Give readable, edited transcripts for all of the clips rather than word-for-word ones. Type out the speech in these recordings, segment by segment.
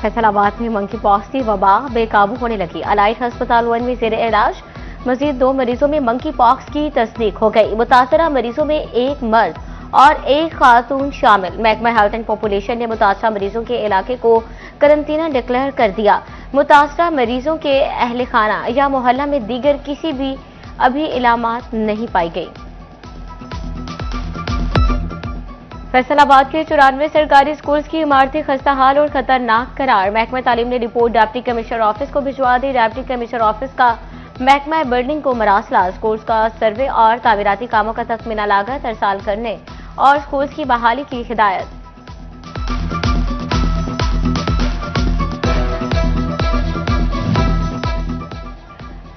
फैसलाबाद में monkey pox की वबा बेकाबू होने लगी। अलाइट अस्पताल 1 में जेर इलाज मजीद 2 मरीजों में मंकी पॉक्स की तस्दीक हो गई। मुतासरा मरीजों में एक मर्द और एक खातून शामिल। महकमा हेल्थ एंड पॉपुलेशन ने मुतासरा मरीजों के इलाके को करंतना डिक्लेयर कर दिया। मुतासरा मरीजों के अहल खाना या मोहल्ला में दीगर किसी भी अभी इलामात नहीं पाई गई। फैसलाबाद के 94 सरकारी स्कूल्स की इमारतें खस्ताहाल और खतरनाक करार। महकमा तालीम ने रिपोर्ट डिप्टी कमिश्नर ऑफिस को भिजवा दी। डिप्टी कमिश्नर ऑफिस का महकमा बिल्डिंग को मरासला। स्कूल्स का सर्वे और तामीराती कामों का तखमीना लागत अरसाल करने और स्कूल्स की बहाली की हिदायत।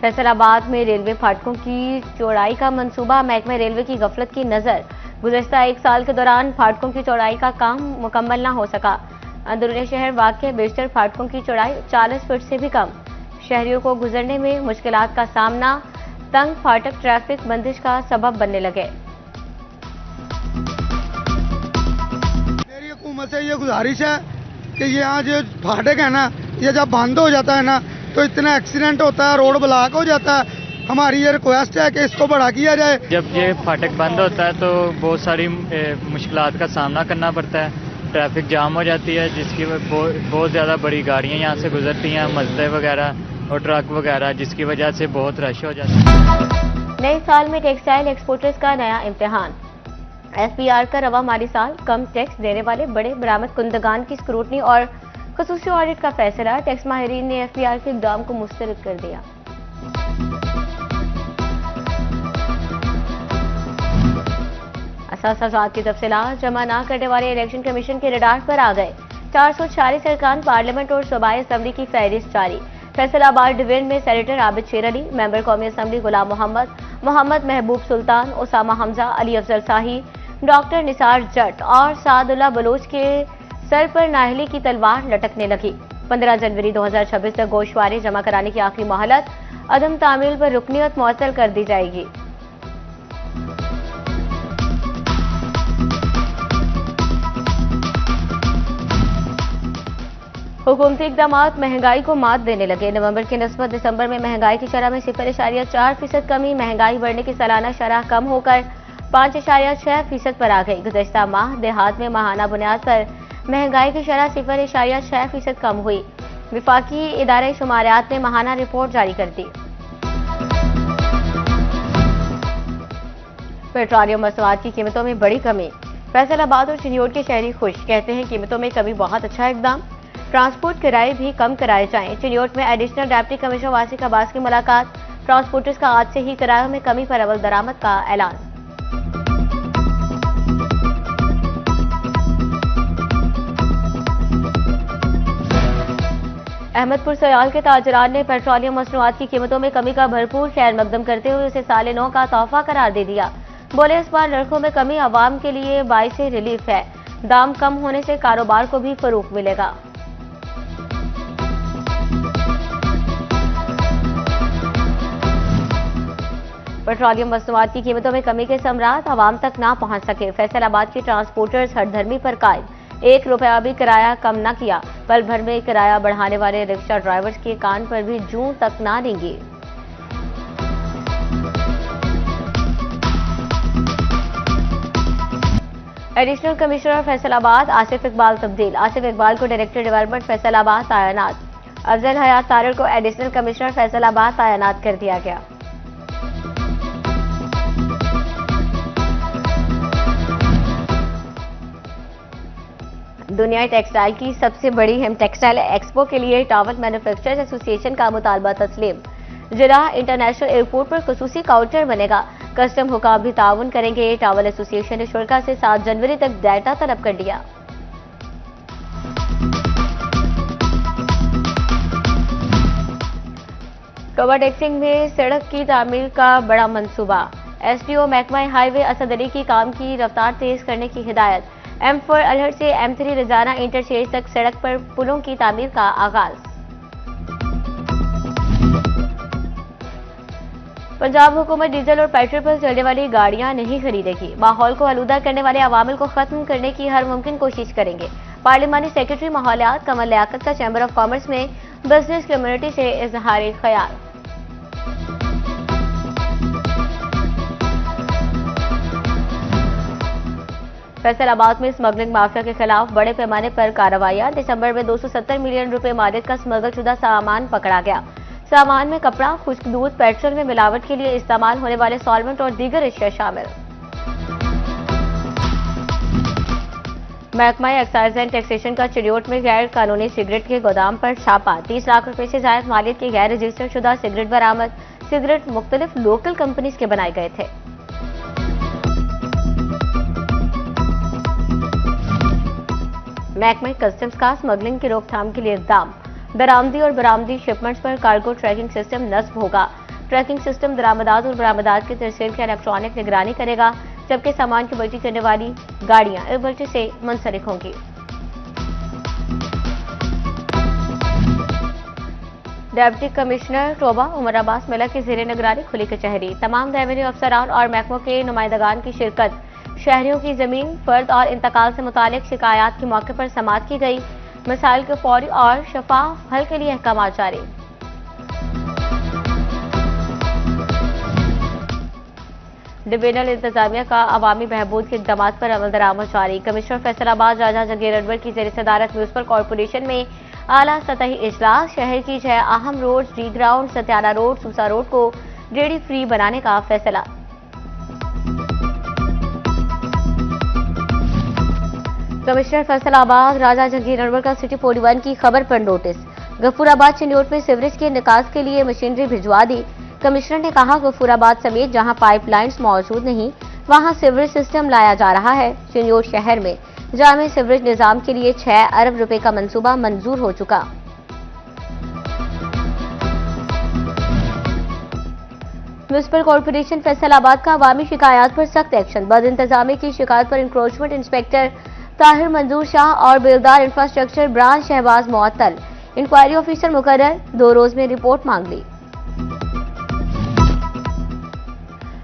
फैसलाबाद में रेलवे फाटकों की चौड़ाई का मंसूबा। महकमा रेलवे की गफलत की नजर। गुज़श्ता 1 साल के दौरान फाटकों की चौड़ाई का काम मुकम्मल न हो सका। अंदरूनी शहर वाक़या बेशतर फाटकों की चौड़ाई 40 फुट से भी कम। शहरियों को गुजरने में मुश्किलात का सामना। तंग फाटक ट्रैफिक बंदिश का सबब बनने लगे। मेरी हुकूमत से ये गुजारिश है कि यहाँ जो फाटक है ना, ये जब बंद हो जाता है ना तो इतना एक्सीडेंट होता है, रोड ब्लॉक हो जाता है। हमारी ये रिक्वेस्ट है कि इसको बड़ा किया जाए। जब ये फाटक बंद होता है तो बहुत सारी मुश्किलात का सामना करना पड़ता है। ट्रैफिक जाम हो जाती है, जिसकी बहुत ज़्यादा बड़ी गाड़ियाँ यहाँ से गुजरती हैं, मजदे वगैरह और ट्रक वगैरह, जिसकी वजह से बहुत रश हो जाता है। नए साल में टेक्सटाइल एक्सपोर्टर्स का नया इम्तिहान। FBR का रवा माली साल कम टैक्स देने वाले बड़े बरामद कुंदगान की स्क्रूटनी और खसूसी ऑडिट का फैसला। टैक्स माहिरीन ने FBR के इक़दाम को मुस्तरद कर दिया। असासाजात की तफसीलात जमा न करने वाले इलेक्शन कमीशन के रडार पर आ गए। 446 अरकान पार्लियामेंट और सूबाई असम्बली की फहरिस्त जारी। फैसलाबाद डिवीजन में सेनेटर आबिद शेर अली, मेंबर कौमी असम्बली गुलाम मोहम्मद, मोहम्मद महबूब सुल्तान, उसामा हमजा, अली अफजल शाही, डॉक्टर निसार जट और सादुल्ला बलोच के सर पर नाहली की तलवार लटकने लगी। 15 जनवरी 2026 तक गोशवारे जमा कराने की आखिरी मोहलत। अदम तामील पर रुकनियत मुअत्तल कर दी जाएगी। हुकूमती इक़दामात महंगाई को मात देने लगे। नवंबर की निस्बत दिसंबर में महंगाई की शरह में 0.4% कमी। महंगाई बढ़ने की सालाना शरह कम होकर 5.6% पर आ गई। गुज़श्ता माह देहात में माहाना बुनियाद पर महंगाई की शरह 0.6% कम हुई। विफाकी इदारे शुमारियात ने माहाना रिपोर्ट जारी कर दी। पेट्रोलियम मसवाद की कीमतों में बड़ी कमी। फैसलाबाद और चिन्योट के शहरी खुश, कहते हैं कीमतों में कमी बहुत अच्छा इकदाम। ट्रांसपोर्ट किराए भी कम कराए जाएं। चिन्योट में एडिशनल डिप्टी कमिश्नर वासिक अब्बास की मुलाकात। ट्रांसपोर्टर्स का आज से ही किरायों में कमी पर अवल दरामद का ऐलान। अहमदपुर सयाल के ताजरान ने पेट्रोलियम मसनूआत की कीमतों में कमी का भरपूर खैर मकदम करते हुए उसे साल नौ का तोहफा करार दे दिया। बोले इस बार नरखों में कमी आवाम के लिए बाइस रिलीफ है। दाम कम होने से कारोबार को भी फरोग मिलेगा। पेट्रोलियम मसनूआत की कीमतों में कमी के समरात आवाम तक ना पहुंच सके। फैसलाबाद के ट्रांसपोर्टर्स हरधर्मी पर कायम। 1 रुपया भी किराया कम न किया। पल भर में किराया बढ़ाने वाले रिक्शा ड्राइवर्स के कान पर भी जूं तक ना लेंगे। एडिशनल कमिश्नर फैसलाबाद आसिफ इकबाल तब्दील। आसिफ इकबाल को डायरेक्टर डेवलपमेंट फैसलाबाद तैनात। अफजल हयात तारड़ को एडिशनल कमिश्नर फैसलाबाद तैनात कर दिया गया। दुनिया टेक्सटाइल की सबसे बड़ी हिम टेक्सटाइल एक्सपो के लिए टॉवल मैन्युफैक्चरर्स एसोसिएशन का मुतालबा तस्लीम। जिला इंटरनेशनल एयरपोर्ट पर खुसूसी काउंटर बनेगा। कस्टम हुकाम भी ताउन करेंगे। टॉवल एसोसिएशन ने शुरा से 7 जनवरी तक डाटा तलब कर दिया। टोबा टेक्सिंग में सड़क की तामीर का बड़ा मंसूबा। SDO महकमा हाईवे असद अली की काम की रफ्तार तेज करने की हिदायत। M4 अलहड़ से M3 रजाना इंटरचेंज तक सड़क पर पुलों की तामीर का आगाज। पंजाब हुकूमत डीजल और पेट्रोल पर चलने वाली गाड़ियां नहीं खरीदेगी। माहौल को आलूदा करने वाले अवामिल को खत्म करने की हर मुमकिन कोशिश करेंगे। पार्लिमानी सेक्रेटरी माहौलियात कमल लियाकत का चैम्बर ऑफ कॉमर्स में बिजनेस कम्युनिटी से इजहार ख्याल। फैसलाबाद में स्मगलिंग माफिया के खिलाफ बड़े पैमाने पर कार्रवाइयां। दिसंबर में 270 मिलियन रुपए मालिक का स्मगलशुदा सामान पकड़ा गया। सामान में कपड़ा, खुश्क दूध, पेट्रोल में मिलावट के लिए इस्तेमाल होने वाले सॉल्वेंट और दीगर अशिया शामिल। महकमा एक्साइज एंड टैक्सेशन का चिड़ियोट में गैर कानूनी सिगरेट के गोदाम पर छापा। 30 लाख रुपए से जायद मालियत के गैर रजिस्टर्ड शुदा सिगरेट बरामद। सिगरेट मुख्तलिफ लोकल कंपनीज के बनाए गए थे। महकमा कस्टम्स का स्मगलिंग की रोकथाम के लिए इकदाम। दरामदी और बरामदी शिपमेंट्स पर कार्गो ट्रैकिंग सिस्टम नस्ब होगा। ट्रैकिंग सिस्टम दरामदात और बरामदात की तरसील की इलेक्ट्रॉनिक निगरानी करेगा, जबकि सामान की बल्टी करने वाली गाड़ियां एक बल्टी से मुंसलिक होंगी। डिप्टी कमिश्नर टोबा उमर अब्बास मिला की ज़ेरे निगरानी खुली कचहरी। तमाम रेवेन्यू अफसरान और महकमों के नुमाइंदगान की शिरकत। शहरियों की जमीन फर्द और इंतकाल से मुतालिक शिकायत के मौके पर समाअत की गई। मसाइल के फौरी और शफाफ हल के लिए अहकाम जारी। डिवीजनल इंतजामिया का अवामी बहबूद के इक़दाम पर अमल दरामद जारी। कमिश्नर फैसलाबाद राजा जहांगीर अनवर की ज़ेर सदारत म्यूनिसिपल कॉर्पोरेशन में आला सतही इजलास। शहर की 6 अहम road, D ground, Satyana road, Susa road को रेडी फ्री बनाने का फैसला। कमिश्नर फैसलाबाद राजा जहांगीर अनवर का सिटी 41 की खबर पर नोटिस। गफूराबाद चिन्योट में सीवरेज के निकास के लिए मशीनरी भिजवा दी। कमिश्नर ने कहा, गफूराबाद समेत जहां पाइपलाइंस मौजूद नहीं वहां सीवरेज सिस्टम लाया जा रहा है। चिन्योट शहर में जामे सीवरेज निजाम के लिए 6 अरब रुपए का मंसूबा मंजूर हो चुका। म्यूनिसिपल कॉर्पोरेशन फैसलाबाद का अवामी शिकायत पर सख्त एक्शन। बद इंतजामी की शिकायत पर इंक्रोचमेंट इंस्पेक्टर ताहिर मंजूर शाह और बेलदार इंफ्रास्ट्रक्चर ब्रांच शहबाज मुअत्तल। इंक्वायरी ऑफिसर मुकर्रर, 2 रोज में रिपोर्ट मांग ली।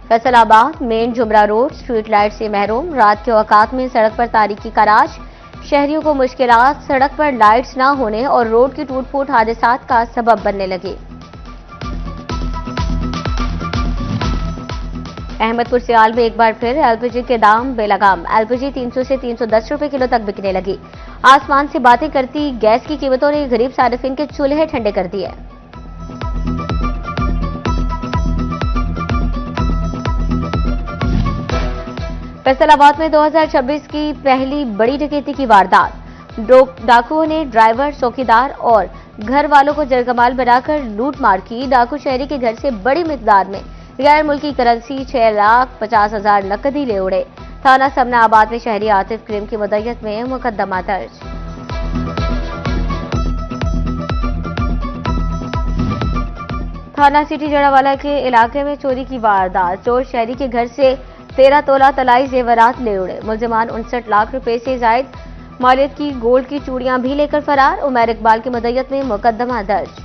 Faisalabad main Jhumra road street light से महरूम। रात के औकात में सड़क पर तारीकी का राज। शहरियों को मुश्किलात सड़क पर लाइट्स न होने और रोड की टूट फूट हादसात का सबब बनने लगे। अहमदपुर सियाल में एक बार फिर एलपीजी के दाम बेलगाम। एलपीजी 300 से 310 रुपए किलो तक बिकने लगी। आसमान से बातें करती गैस की कीमतों ने गरीब सारिफिन के चूल्हे ठंडे कर दिए। फैसलाबाद में 2026 की पहली बड़ी डकैती की वारदात। डाकुओं ने ड्राइवर, चौकीदार और घर वालों को जरगमाल बनाकर लूट मार की। डाकू शहरी के घर से बड़ी मिकदार में गैर मुल्की करेंसी 6,50,000 नकदी ले उड़े। थाना समनाबाद में शहरी आतिफ क्रीम की मुद्दत में मुकदमा दर्ज। थाना सिटी जड़ावाला के इलाके में चोरी की वारदात। चोर शहरी के घर से 13 तोला तलाई जेवरात ले उड़े। मुलजिमान 59 लाख रुपए से जायद मालियत की गोल्ड की चूड़ियां भी लेकर फरार। उमर इकबाल की मुद्दत में मुकदमा दर्ज।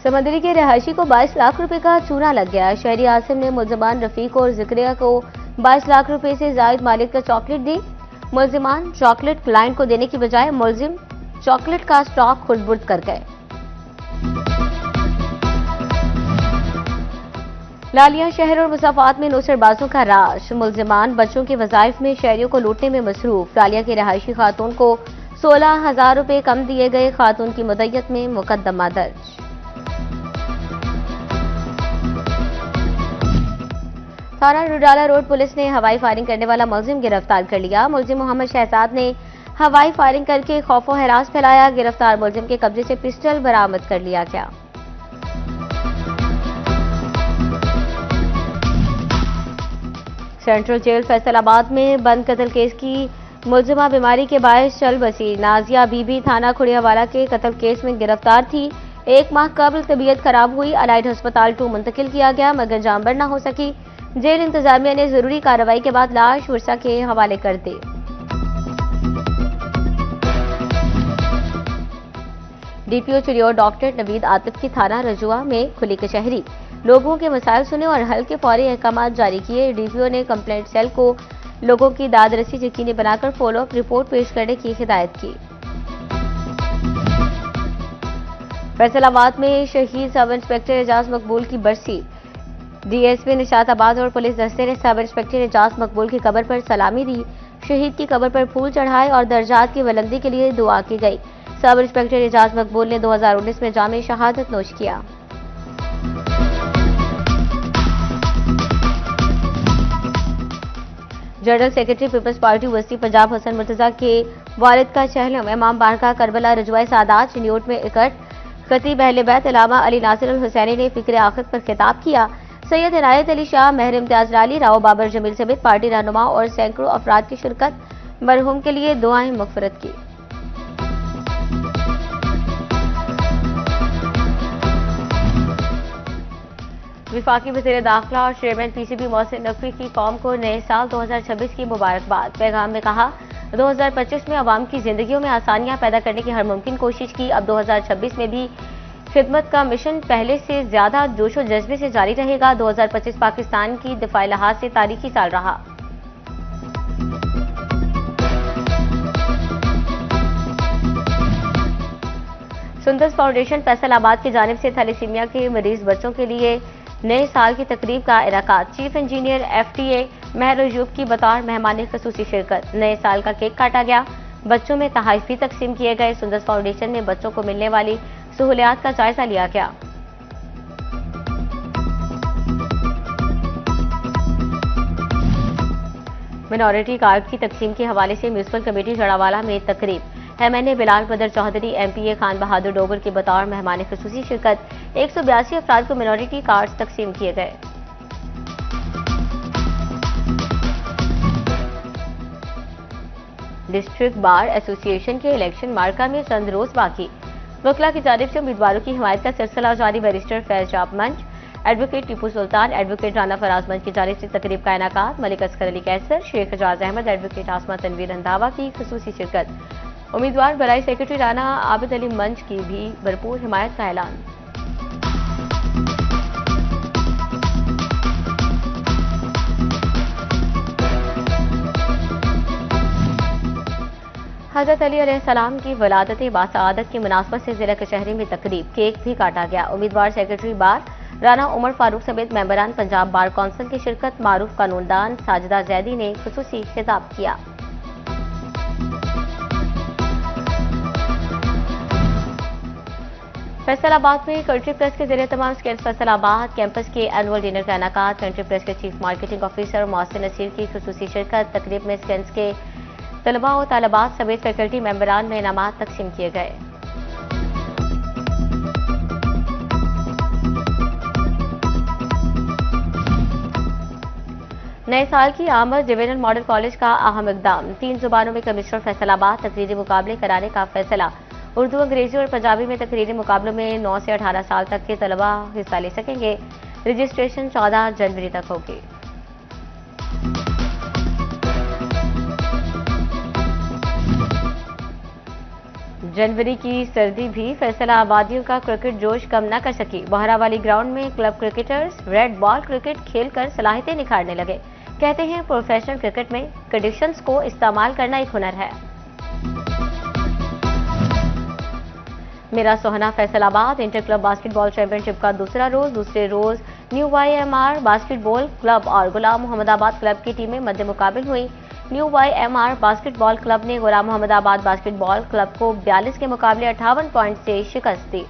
समंदरी के रहायशी को 22 लाख रुपए का चूना लग गया। शहरी आसिम ने मुलजिमान रफीक और जिक्रिया को 22 लाख रुपए से जायद मालिक का चॉकलेट दी। मुलजिमान चॉकलेट क्लाइंट को देने की बजाय मुलजिम चॉकलेट का स्टॉक खुद बुर्द कर गए। लालिया शहर और मुसाफात में नौसरबाजों का राज। मुलजिमान बच्चों के वजाइफ में शहरियों को लूटने में मसरूफ। लालिया की रहायशी खातून को 16,000 रुपए कम दिए गए। खातून की मुद्दत में मुकदमा दर्ज। थाना रुडाला रोड पुलिस ने हवाई फायरिंग करने वाला मुलजिम गिरफ्तार कर लिया। मुलजिम मोहम्मद शहजाद ने हवाई फायरिंग करके खौफ और हरास फैलाया। गिरफ्तार मुलजिम के कब्जे से पिस्टल बरामद कर लिया गया। सेंट्रल जेल फैसलाबाद में बंद कत्ल केस की मुलजिमा बीमारी के बायस चल बसी। नाजिया बीबी थाना खुड़ियावाला के कत्ल केस में गिरफ्तार थी। 1 माह कबल तबीयत खराब हुई। अलाइड अस्पताल 2 मुंतकिल किया गया मगर जान न हो सकी। जेल इंतजामिया ने जरूरी कार्रवाई के बाद लाश वर्षा के हवाले कर दी। डीपीओ चिड़ियोट डॉक्टर नवीद आतिफ की थाना रजुआ में खुली कचहरी। लोगों के मसाइल सुने और हल के फौरी अहकाम जारी किए। डीपीओ ने कंप्लेंट सेल को लोगों की दाद रसी यकीनी बनाकर फॉलोअप रिपोर्ट पेश करने की हिदायत की। फैसलाबाद में शहीद सब इंस्पेक्टर एजाज मकबूल की बरसी। डीएसपी निशाताबाद और पुलिस दस्ते ने सब इंस्पेक्टर एजाज मकबूल की कब्र पर सलामी दी। शहीद की कब्र पर फूल चढ़ाए और दर्जात की बुलंदी के लिए दुआ की गई। सब इंस्पेक्टर एजाज मकबूल ने 2019 में जामे शहादत नोश किया। जनरल सेक्रेटरी पीपल्स पार्टी वस्ती पंजाब हसन मुर्तजा के वालिद का चहलम इमाम बारगाह करबला रजवाए सादात न्यूट में इकट्ठ। खतीब अहले बैत अल्लामा अली नासिर अल हुसैनी ने फिक्र आखिरत पर खिताब किया। सैयद इनायत अली शाह, महर इम्तियाज लाली, राव बाबर जमील समेत पार्टी रहनुमा और सैकड़ों अफराद की शिरकत। मरहूम के लिए दुआएं मगफिरत की। विफाकी वज़ीर दाखिला और चेयरमैन पीसीबी मोहसिन नकवी की कौम को नए साल 2026 की मुबारकबाद। पैगाम में कहा, 2025 में अवाम की जिंदगियों में आसानियां पैदा करने की हर मुमकिन कोशिश की। अब 2026 में भी खिदमत का मिशन पहले से ज्यादा जोशो जज्बे से जारी रहेगा। 2025 पाकिस्तान की दिफाई लिहाज से तारीखी साल रहा। सुंदस फाउंडेशन फैसलाबाद की जानिब से थैलेसीमिया के मरीज बच्चों के लिए नए साल की तकरीब का इनेकाद। चीफ इंजीनियर FTA महर अयूब की बतौर मेहमान खसूसी शिरकत। नए साल का केक काटा गया, बच्चों में तोहफे तकसीम किए गए। सुंदस फाउंडेशन में बच्चों को मिलने वाली सहूलियात का जायजा लिया गया। मिनॉरिटी कार्ड की तकसीम के हवाले से म्यूनिसिपल कमेटी जड़ावाला में तकरीब। MNA बिलाल बदर चौधरी, MPA खान बहादुर डोबर की बतौर मेहमान खसूसी शिरकत। 182 अफराद को मिनॉरिटी कार्ड तकसीम किए गए। डिस्ट्रिक्ट बार एसोसिएशन के इलेक्शन मार्का में चंद रोज बाकी। वकला की जानिब से उम्मीदवारों की हिमायत का सिलसिला जारी। बैरिस्टर फैज जाब मंच, एडवोकेट टीपू सुल्तान, एडवोकेट राना फराज मंच की जानिब से तकरीब का इनेकाद। मलिक असगर अली कैसर, शेख एजाज अहमद, एडवोकेट आसमा तनवीर रंधावा की खसूसी शिरकत। उम्मीदवार बराई सेक्रेटरी राना आबिद अली मंच की भी भरपूर हिमायत का ऐलान। हजरत अली अलैहिस्सलाम की वलादत बासआदत की मुनासबत से जिला कचहरी में तकरीब, केक भी काटा गया। उम्मीदवार सेक्रेटरी बार राना उमर फारूक समेत मेंबरान पंजाब बार कौंसिल की शिरकत। मारूफ कानूनदान साजिदा जैदी ने खुसूसी खिताब किया। फैसलाबाद में कंट्री प्रेस के जरिए तमाम स्किल्स फैसलाबाद कैंपस के एनुअल डिनर का इनेकाद। कंट्री प्रेस के chief marketing officer Mohsin Naseer की खुसूसी शिरकत। तकरीब में स्किल्स के तलबा और तालिबात समेत फैकल्टी मेंबरान में इनामात तकसीम किए गए। नए साल की आमद डिवीजन मॉडल कॉलेज का अहम इकदाम। 3 जुबानों में कमिश्नर फैसलाबाद तकरीरी मुकाबले कराने का फैसला। उर्दू, अंग्रेजी और पंजाबी में तकरीरी मुकाबलों में 9 से 18 साल तक के तलबा हिस्सा ले सकेंगे। रजिस्ट्रेशन 14 जनवरी तक होगी। जनवरी की सर्दी भी फैसलाबादियों का क्रिकेट जोश कम न कर सकी। बहरावाली ग्राउंड में club cricketers red ball cricket खेलकर सलाहियतें निखारने लगे। कहते हैं प्रोफेशनल क्रिकेट में कंडीशंस को इस्तेमाल करना एक हुनर है। मेरा सोहना Faisalabad inter club basketball championship का दूसरे रोज न्यू YMR बास्केटबॉल क्लब और गुलाम मोहम्मदाबाद क्लब की टीमें मध्य मुकाबिल हुई। न्यू YMR बास्केटबॉल क्लब ने गुलाम मोहम्मदाबाद बास्केटबॉल क्लब को 42 के मुकाबले 58 पॉइंट से शिकस्त दी।